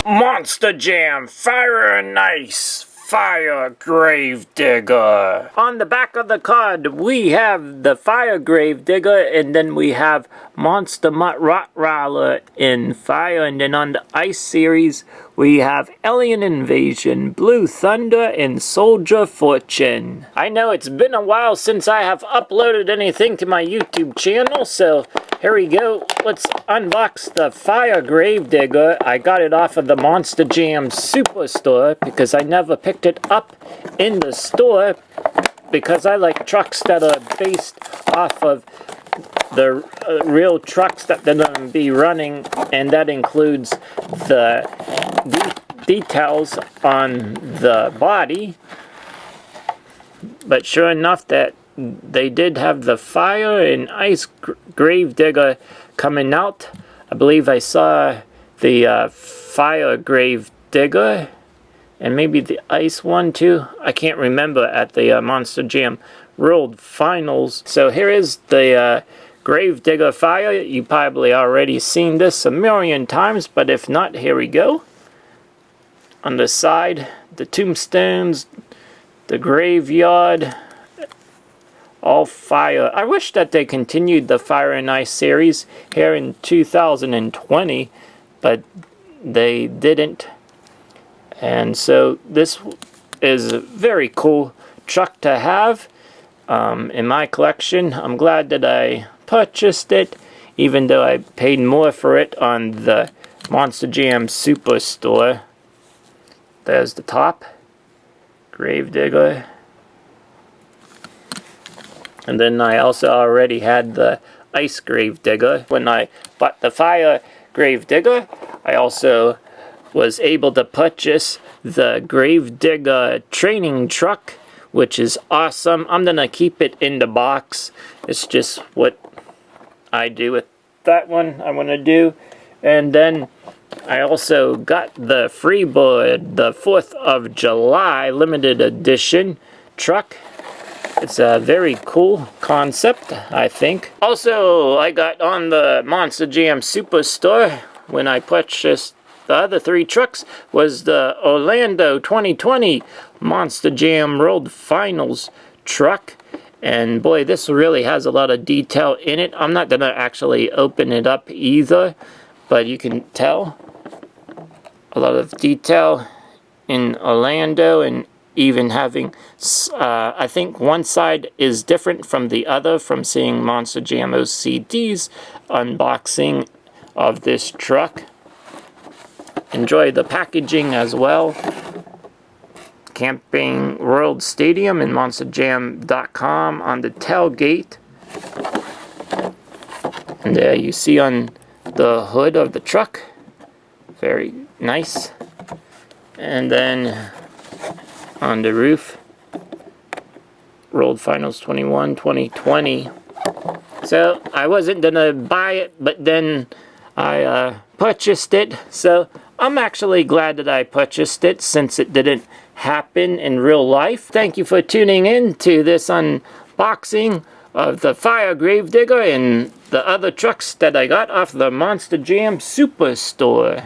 Monster Jam Fire and Ice Fire Grave Digger. On the back of the card, we have the Fire Grave Digger, and then we have Monster Mutt Rottweiler in Fire, and then on the Ice series, we have Alien Invasion, Blue Thunder, and Soldier Fortune. I know it's been a while since I have uploaded anything to my YouTube channel, so here we go. Let's unbox the Fire Grave Digger. I got it off of the Monster Jam SuperStore because I never picked it up in the store because I like trucks that are based off of the real trucks that they're going to be running, and that includes the details on the body. But sure enough, that they did have the Fire and Ice Grave Digger coming out. I believe I saw the Fire Grave Digger and maybe the Ice one too. I can't remember at the Monster Jam World Finals. So here is the Grave Digger Fire. You probably already seen this a million times, but if not, here we go. On the side, the tombstones, the graveyard, all fire. I wish that they continued the Fire and Ice series here in 2020, but they didn't. And so this is a very cool truck to have in my collection. I'm glad that I purchased it, even though I paid more for it on the Monster Jam SuperStore. There's the top, Grave Digger. And then I also already had the Ice Grave Digger. When I bought the Fire Grave Digger, I also was able to purchase the Grave Digger training truck, which is awesome. I'm gonna keep it in the box. It's just what I do with that one. I want to do. And then I also got the Freebird, the 4th of July limited edition truck. It's a very cool concept, I think. Also, I got on the Monster Jam SuperStore when I purchased the other 3 trucks was the Orlando 2020 Monster Jam World Finals truck. And boy, this really has a lot of detail in it. I'm not going to actually open it up either, but you can tell a lot of detail in Orlando, and even having, I think one side is different from the other from seeing Monster Jam OCD's unboxing of this truck. Enjoy the packaging as well. Camping World Stadium and MonsterJam.com on the tailgate. And there you see on the hood of the truck. Very nice. And then on the roof, World Finals 21 2020. So I wasn't gonna buy it, but then I purchased it. So I'm actually glad that I purchased it since it didn't happen in real life. Thank you for tuning in to this unboxing of the Fire Grave Digger and the other trucks that I got off the Monster Jam SuperStore.